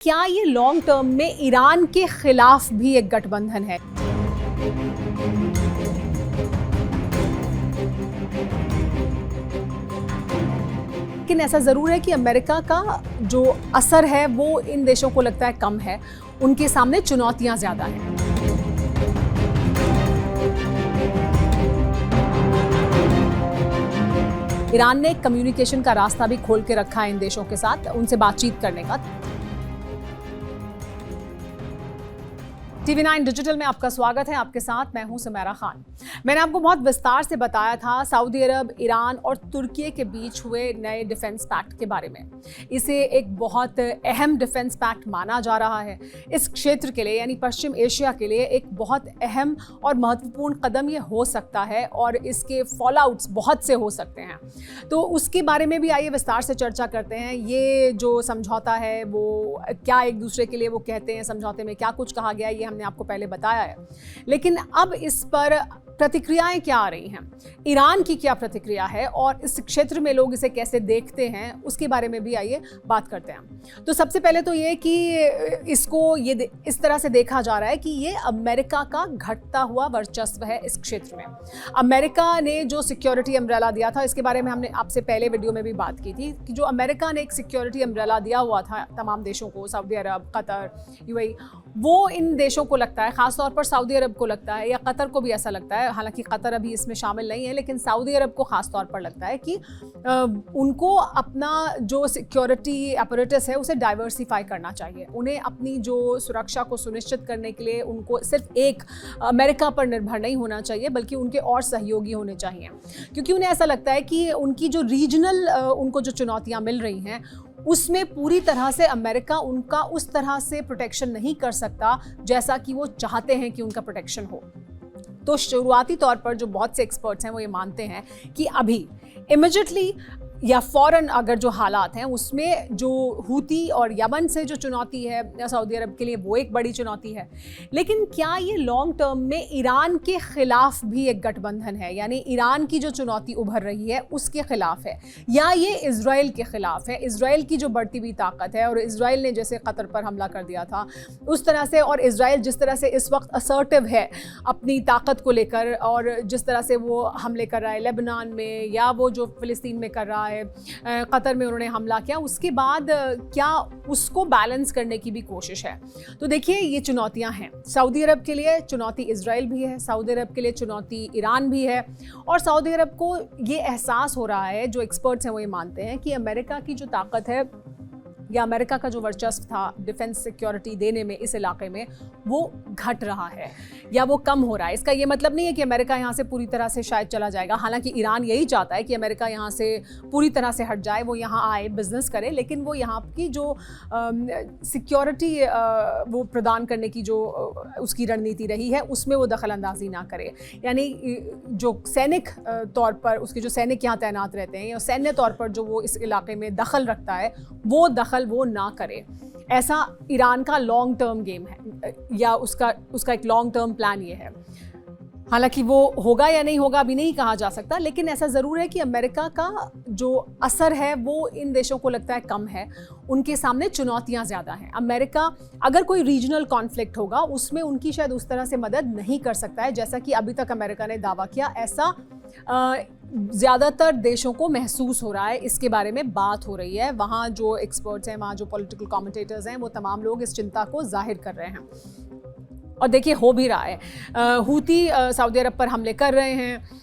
क्या ये long term में ईरान के खिलाफ भी एक गठबंधन है? लेकिन ऐसा ज़रूर है कि अमेरिका का जो असर है वो इन देशों को लगता है कम है, उनके सामने चुनौतियां ज़्यादा हैं। ईरान ने कम्युनिकेशन का रास्ता भी खोल के रखा है इन देशों के साथ, उनसे बातचीत करने का। TV9 डिजिटल में आपका स्वागत है। आपके साथ मैं हूं सुमेरा खान। मैंने आपको बहुत विस्तार से बताया था सऊदी अरब, ईरान और तुर्की के बीच हुए नए डिफेंस पैक्ट के बारे में। इसे एक बहुत अहम डिफेंस पैक्ट माना जा रहा है। इस क्षेत्र के लिए यानी पश्चिम एशिया के लिए एक बहुत अहम और महत्वपूर्ण कदम ये हो सकता है और इसके फॉलआउट्स बहुत से हो सकते हैं। तो उसके बारे में भी आइए विस्तार से चर्चा करते हैं। ये जो समझौता है वो क्या एक दूसरे के लिए वो कहते हैं, समझौते में क्या कुछ कहा गया है, ये हमने आपको पहले बताया है। लेकिन अब इस पर प्रतिक्रियाएं क्या आ रही हैं, ईरान की क्या प्रतिक्रिया है और इस क्षेत्र में लोग इसे कैसे देखते हैं, उसके बारे में भी आइए बात करते हैं। तो सबसे पहले तो ये कि इसको ये इस तरह से देखा जा रहा है कि ये अमेरिका का घटता हुआ वर्चस्व है इस क्षेत्र में। अमेरिका ने जो सिक्योरिटी अम्ब्रेला दिया था, इसके बारे में हमने आपसे पहले वीडियो में भी बात की थी कि जो अमेरिका ने एक सिक्योरिटी अम्ब्रेला दिया हुआ था तमाम देशों को, सऊदी अरब, कतर, यूएई, वो इन देशों को लगता है, खासतौर पर सऊदी अरब को लगता है या कतर को भी ऐसा लगता है, हालांकि कतर अभी इसमें शामिल नहीं है, लेकिन सऊदी अरब को खासतौर पर लगता है कि उनको अपना जो सिक्योरिटी अपरेटस है उसे डाइवर्सिफाई करना चाहिए। उन्हें अपनी जो सुरक्षा को सुनिश्चित करने के लिए उनको सिर्फ एक अमेरिका पर निर्भर नहीं होना चाहिए, बल्कि उनके और सहयोगी होने चाहिए, क्योंकि उन्हें ऐसा लगता है कि उनकी जो रीजनल उनको जो चुनौतियाँ मिल रही हैं उसमें पूरी तरह से अमेरिका उनका उस तरह से प्रोटेक्शन नहीं कर सकता जैसा कि वो चाहते हैं कि उनका प्रोटेक्शन हो। तो शुरुआती तौर पर जो बहुत से एक्सपर्ट्स हैं वो ये मानते हैं कि अभी इमीडिएटली या फौरन अगर जो हालात हैं उसमें जो हूती और यमन से जो चुनौती है सऊदी अरब के लिए वो एक बड़ी चुनौती है। लेकिन क्या ये लॉन्ग टर्म में ईरान के खिलाफ भी एक गठबंधन है, यानी ईरान की जो चुनौती उभर रही है उसके खिलाफ है, या ये इजराइल के खिलाफ है, इजराइल की जो बढ़ती हुई ताकत है, और इजराइल ने जैसे कतर पर हमला कर दिया था उस तरह से, और इजराइल जिस तरह से इस वक्त असर्टिव है अपनी ताकत को लेकर, और जिस तरह से वो हमले कर रहा है लेबनान में या वो जो फिलिस्तीन में कर रहा है, कतर में उन्होंने हमला किया, उसके बाद क्या उसको बैलेंस करने की भी कोशिश है। तो देखिए ये चुनौतियां हैं, सऊदी अरब के लिए चुनौती इजराइल भी है, सऊदी अरब के लिए चुनौती ईरान भी है, और सऊदी अरब को ये एहसास हो रहा है, जो एक्सपर्ट्स हैं वो ये मानते हैं कि अमेरिका की जो ताकत है या अमेरिका का जो वर्चस्व था डिफेंस सिक्योरिटी देने में इस इलाके में, वो घट रहा है या वो कम हो रहा है। इसका ये मतलब नहीं है कि अमेरिका यहाँ से पूरी तरह से शायद चला जाएगा, हालांकि ईरान यही चाहता है कि अमेरिका यहाँ से पूरी तरह से हट जाए, वो यहाँ आए, बिजनेस करे, लेकिन वो यहाँ की जो सिक्योरिटी वो प्रदान करने की जो उसकी रणनीति रही है उसमें वो दखल अंदाजी ना करे, यानी जो सैनिक तौर पर उसके जो सैनिक यहाँ तैनात रहते हैं या सैन्य तौर पर जो वो इस इलाके में दखल रखता है वो दखल वो ना करे। ऐसा ईरान का लॉन्ग टर्म गेम है या उसका एक लॉन्ग टर्म प्लान ये है। हालांकि वो होगा या नहीं होगा अभी नहीं कहा जा सकता, लेकिन ऐसा ज़रूर है कि अमेरिका का जो असर है वो इन देशों को लगता है कम है, उनके सामने चुनौतियां ज़्यादा हैं। अमेरिका अगर कोई रीजनल कॉन्फ्लिक्ट होगा उसमें उनकी शायद उस तरह से मदद नहीं कर सकता है जैसा कि अभी तक अमेरिका ने दावा किया। ऐसा ज़्यादातर देशों को महसूस हो रहा है, इसके बारे में बात हो रही है। वहाँ जो एक्सपर्ट्स हैं, वहाँ जो पॉलिटिकल कमेंटेटर्स हैं, वो तमाम लोग इस चिंता को जाहिर कर रहे हैं, और देखिए हो भी रहा है। हूती सऊदी अरब पर हमले कर रहे हैं,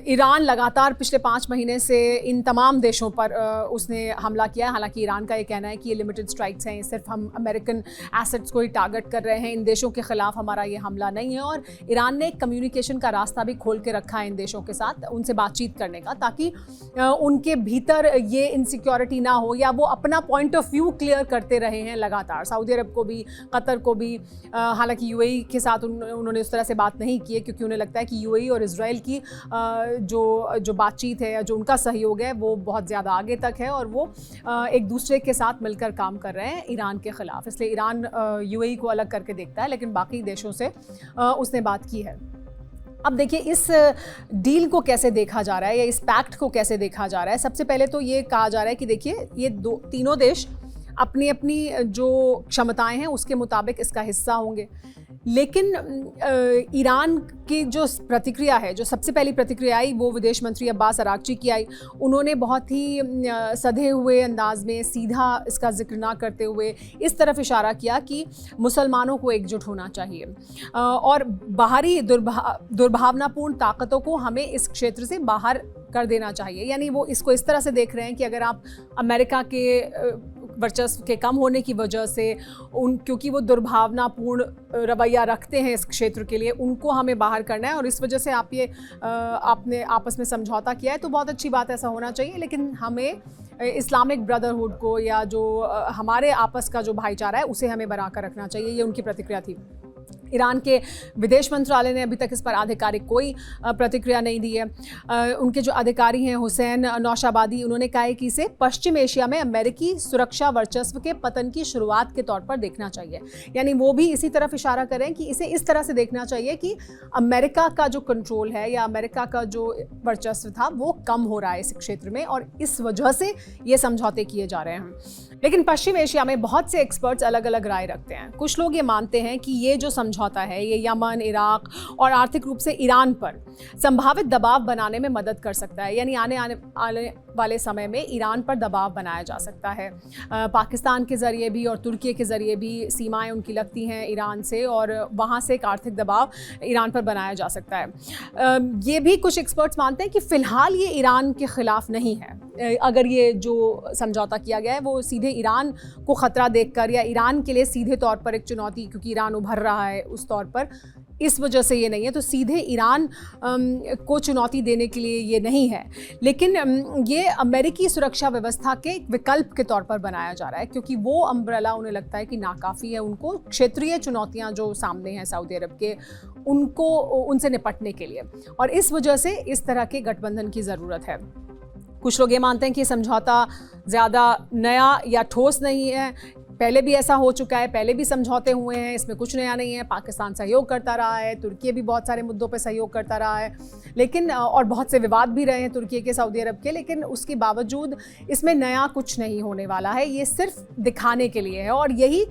ईरान लगातार पिछले 5 महीने से इन तमाम देशों पर उसने हमला किया है। हालांकि ईरान का ये कहना है कि ये लिमिटेड स्ट्राइक्स हैं, सिर्फ हम अमेरिकन एसेट्स को ही टारगेट कर रहे हैं, इन देशों के खिलाफ हमारा ये हमला नहीं है। और ईरान ने कम्युनिकेशन का रास्ता भी खोल के रखा है इन देशों के साथ, उनसे बातचीत करने का, ताकि उनके भीतर ये इनसिक्योरिटी ना हो या वो अपना पॉइंट ऑफ व्यू क्लियर करते रहे हैं लगातार, सऊदी अरब को भी, कतर को भी। हालांकि यूएई के साथ उन्होंने उस तरह से बात नहीं की है, क्योंकि उन्हें लगता है कि यूएई और इजराइल की जो बातचीत है या जो उनका सहयोग है वो बहुत ज़्यादा आगे तक है, और वो एक दूसरे के साथ मिलकर काम कर रहे हैं ईरान के खिलाफ। इसलिए ईरान यूएई को अलग करके देखता है, लेकिन बाकी देशों से उसने बात की है। अब देखिए इस डील को कैसे देखा जा रहा है या इस पैक्ट को कैसे देखा जा रहा है। सबसे पहले तो ये कहा जा रहा है कि देखिए ये तीनों देश अपनी अपनी जो क्षमताएं हैं उसके मुताबिक इसका हिस्सा होंगे। लेकिन ईरान की जो प्रतिक्रिया है, जो सबसे पहली प्रतिक्रिया आई वो विदेश मंत्री अब्बास अरागची की आई। उन्होंने बहुत ही सधे हुए अंदाज में सीधा इसका जिक्र ना करते हुए इस तरफ इशारा किया कि मुसलमानों को एकजुट होना चाहिए और बाहरी दुर्भावनापूर्ण ताकतों को हमें इस क्षेत्र से बाहर कर देना चाहिए। यानी वो इसको इस तरह से देख रहे हैं कि अगर आप अमेरिका के वर्चस्व के कम होने की वजह से क्योंकि वो दुर्भावनापूर्ण रवैया रखते हैं इस क्षेत्र के लिए, उनको हमें बाहर करना है और इस वजह से आपने आपस में समझौता किया है तो बहुत अच्छी बात है, ऐसा होना चाहिए। लेकिन हमें इस्लामिक ब्रदरहुड को या जो हमारे आपस का जो भाईचारा है उसे हमें बनाकर रखना चाहिए, ये उनकी प्रतिक्रिया थी। ईरान के विदेश मंत्रालय ने अभी तक इस पर आधिकारिक कोई प्रतिक्रिया नहीं दी है। उनके जो अधिकारी हैं हुसैन नौशाबादी, उन्होंने कहा है कि इसे पश्चिम एशिया में अमेरिकी सुरक्षा वर्चस्व के पतन की शुरुआत के तौर पर देखना चाहिए। यानी वो भी इसी तरफ इशारा करें कि इसे इस तरह से देखना चाहिए कि अमेरिका का जो कंट्रोल है या अमेरिका का जो वर्चस्व था वो कम हो रहा है इस क्षेत्र में और इस वजह से ये समझौते किए जा रहे हैं। लेकिन पश्चिम एशिया में बहुत से एक्सपर्ट्स अलग अलग राय रखते हैं। कुछ लोग ये मानते हैं कि ये जो समझौता है ये यमन, इराक और आर्थिक रूप से ईरान पर संभावित दबाव बनाने में मदद कर सकता है। यानी आने वाले समय में ईरान पर दबाव बनाया जा सकता है। पाकिस्तान के ज़रिए भी और तुर्की के ज़रिए भी सीमाएं उनकी लगती हैं ईरान से और वहाँ से एक आर्थिक दबाव ईरान पर बनाया जा सकता है। ये भी कुछ एक्सपर्ट्स मानते हैं कि फ़िलहाल ये ईरान के ख़िलाफ़ नहीं है। अगर ये जो समझौता किया गया है वो सीधे ईरान को ख़तरा देखकर या ईरान के लिए सीधे तौर पर एक चुनौती, क्योंकि ईरान उभर रहा है उस तौर पर, इस वजह से ये नहीं है, तो सीधे ईरान को चुनौती देने के लिए ये नहीं है। लेकिन ये अमेरिकी सुरक्षा व्यवस्था के एक विकल्प के तौर पर बनाया जा रहा है, क्योंकि वो अम्ब्रेला उन्हें लगता है कि नाकाफ़ी है उनको क्षेत्रीय चुनौतियां जो सामने हैं सऊदी अरब के, उनसे निपटने के लिए, और इस वजह से इस तरह के गठबंधन की ज़रूरत है। कुछ लोग ये मानते हैं कि समझौता ज़्यादा नया या ठोस नहीं है, पहले भी ऐसा हो चुका है, पहले भी समझौते हुए हैं, इसमें कुछ नया नहीं है। पाकिस्तान सहयोग करता रहा है, तुर्की भी बहुत सारे मुद्दों पे सहयोग करता रहा है, लेकिन और बहुत से विवाद भी रहे हैं तुर्की के सऊदी अरब के, लेकिन उसके बावजूद इसमें नया कुछ नहीं होने वाला है। ये सिर्फ दिखाने के लिए है और यही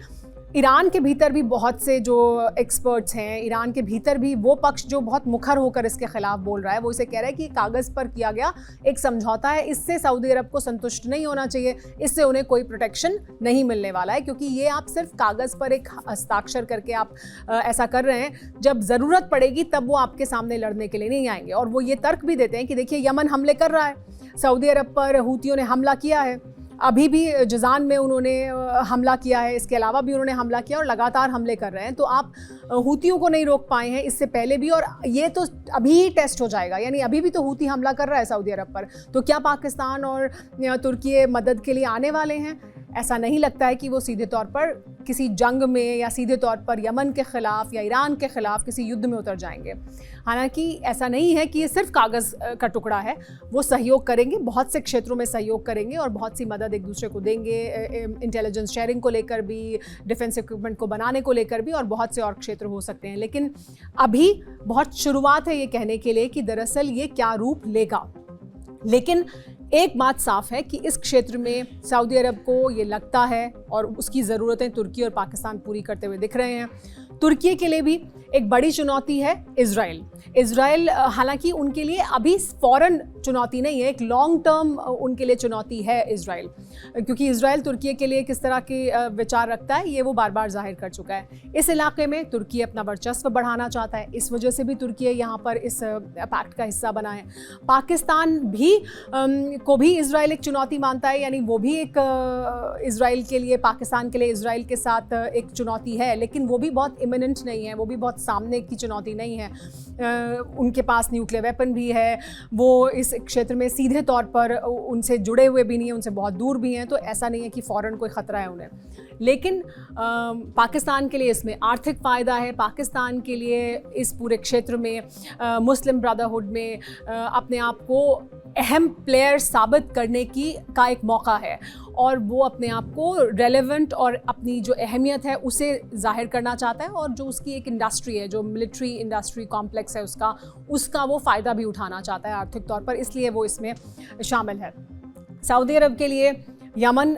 ईरान के भीतर भी बहुत से जो एक्सपर्ट्स हैं, ईरान के भीतर भी वो पक्ष जो बहुत मुखर होकर इसके खिलाफ बोल रहा है, वो इसे कह रहा है कि कागज़ पर किया गया एक समझौता है, इससे सऊदी अरब को संतुष्ट नहीं होना चाहिए, इससे उन्हें कोई प्रोटेक्शन नहीं मिलने वाला है, क्योंकि ये आप सिर्फ कागज़ पर एक हस्ताक्षर करके आप ऐसा कर रहे हैं, जब ज़रूरत पड़ेगी तब वो आपके सामने लड़ने के लिए नहीं आएंगे। और वो ये तर्क भी देते हैं कि देखिए यमन हमले कर रहा है, सऊदी अरब पर हूतियों ने हमला किया है, अभी भी जज़ान में उन्होंने हमला किया है, इसके अलावा भी उन्होंने हमला किया और लगातार हमले कर रहे हैं, तो आप हूतियों को नहीं रोक पाए हैं इससे पहले भी, और ये तो अभी ही टेस्ट हो जाएगा। यानी अभी भी तो हूती हमला कर रहा है सऊदी अरब पर, तो क्या पाकिस्तान और तुर्की मदद के लिए आने वाले हैं? ऐसा नहीं लगता है कि वो सीधे तौर पर किसी जंग में या सीधे तौर पर यमन के ख़िलाफ़ या ईरान के ख़िलाफ़ किसी युद्ध में उतर जाएंगे। हालांकि ऐसा नहीं है कि ये सिर्फ कागज़ का टुकड़ा है, वो सहयोग करेंगे, बहुत से क्षेत्रों में सहयोग करेंगे और बहुत सी मदद एक दूसरे को देंगे, इंटेलिजेंस शेयरिंग को लेकर भी, डिफेंस इक्विपमेंट को बनाने को लेकर भी, और बहुत से और क्षेत्र हो सकते हैं। लेकिन अभी बहुत शुरुआत है ये कहने के लिए कि दरअसल ये क्या रूप लेगा। लेकिन एक बात साफ है कि इस क्षेत्र में सऊदी अरब को ये लगता है और उसकी ज़रूरतें तुर्की और पाकिस्तान पूरी करते हुए दिख रहे हैं। तुर्की के लिए भी एक बड़ी चुनौती है इज़राइल। हालांकि उनके लिए अभी फ़ौरन चुनौती नहीं है, एक लॉन्ग टर्म उनके लिए चुनौती है इज़राइल, क्योंकि इज़राइल तुर्की के लिए किस तरह के विचार रखता है ये वो बार बार जाहिर कर चुका है। इस इलाके में तुर्की अपना वर्चस्व बढ़ाना चाहता है, इस वजह से भी तुर्की यहाँ पर इस पैक्ट का हिस्सा बना है। पाकिस्तान भी को भी इज़राइल एक चुनौती मानता है, यानी वो भी एक इज़राइल के लिए, पाकिस्तान के लिए इज़राइल के साथ एक चुनौती है, लेकिन वो भी बहुत इमिनेंट नहीं है, वो भी बहुत सामने की चुनौती नहीं है। उनके पास न्यूक्लियर वेपन भी है, वो इस क्षेत्र में सीधे तौर पर उनसे जुड़े हुए भी नहीं हैं, उनसे बहुत दूर भी हैं, तो ऐसा नहीं है कि फ़ौरन कोई ख़तरा है उन्हें। लेकिन पाकिस्तान के लिए इसमें आर्थिक फ़ायदा है, पाकिस्तान के लिए इस पूरे क्षेत्र में मुस्लिम ब्रदरहुड में अपने आप को अहम प्लेयर साबित करने का एक मौका है, और वो अपने आप को रेलेवेंट और अपनी जो अहमियत है उसे जाहिर करना चाहता है, और जो उसकी एक इंडस्ट्री है, जो मिलिट्री इंडस्ट्री कॉम्प्लेक्स है उसका वो फ़ायदा भी उठाना चाहता है आर्थिक तौर पर, इसलिए वो इसमें शामिल है। सऊदी अरब के लिए यमन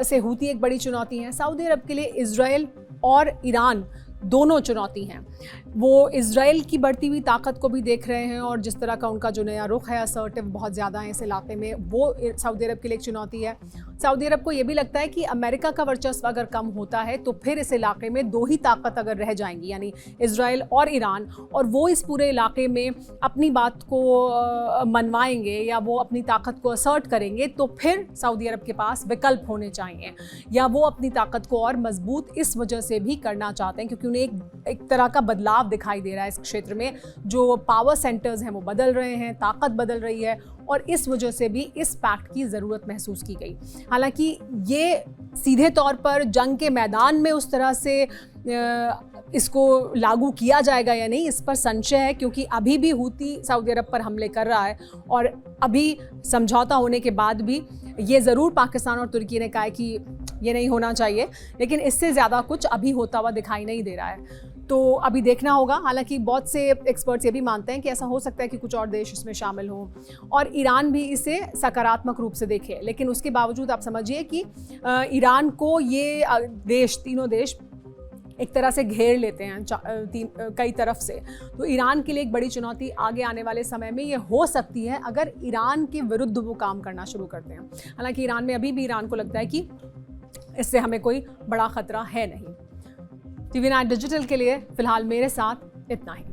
से हूती एक बड़ी चुनौती है। सऊदी अरब के लिए इजराइल और ईरान दोनों चुनौती हैं। वो इजराइल की बढ़ती हुई ताकत को भी देख रहे हैं और जिस तरह का उनका जो नया रुख है, असर्टिव बहुत ज़्यादा है इस इलाके में, वो सऊदी अरब के लिए एक चुनौती है। सऊदी अरब को ये भी लगता है कि अमेरिका का वर्चस्व अगर कम होता है तो फिर इस इलाके में दो ही ताकत अगर रह जाएंगी, यानी इजराइल और ईरान, और वो इस पूरे इलाके में अपनी बात को मनवाएंगे या वो अपनी ताकत को असर्ट करेंगे तो फिर सऊदी अरब के पास विकल्प होने चाहिए, या वो अपनी ताकत को और मजबूत इस वजह से भी करना चाहते हैं क्योंकि उन्हें एक तरह का बदलाव दिखाई दे रहा है इस क्षेत्र में। जो पावर सेंटर्स हैं वो बदल रहे हैं, ताकत बदल रही है और इस वजह से भी इस पैक्ट की ज़रूरत महसूस की गई। हालांकि ये सीधे तौर पर जंग के मैदान में उस तरह से इसको लागू किया जाएगा या नहीं, इस पर संशय है क्योंकि अभी भी हूती सऊदी अरब पर हमले कर रहा है और अभी समझौता होने के बाद भी ये ज़रूर पाकिस्तान और तुर्की ने कहा है कि ये नहीं होना चाहिए, लेकिन इससे ज़्यादा कुछ अभी होता हुआ दिखाई नहीं दे रहा है। तो अभी देखना होगा। हालांकि बहुत से एक्सपर्ट्स ये भी मानते हैं कि ऐसा हो सकता है कि कुछ और देश इसमें शामिल हों और ईरान भी इसे सकारात्मक रूप से देखे, लेकिन उसके बावजूद आप समझिए कि ईरान को ये देश, तीनों देश एक तरह से घेर लेते हैं कई तरफ से। तो ईरान के लिए एक बड़ी चुनौती आगे आने वाले समय में ये हो सकती है अगर ईरान के विरुद्ध वो काम करना शुरू करते हैं। हालांकि ईरान में अभी भी ईरान को लगता है कि इससे हमें कोई बड़ा खतरा है नहीं। TV9 डिजिटल के लिए फिलहाल मेरे साथ इतना ही।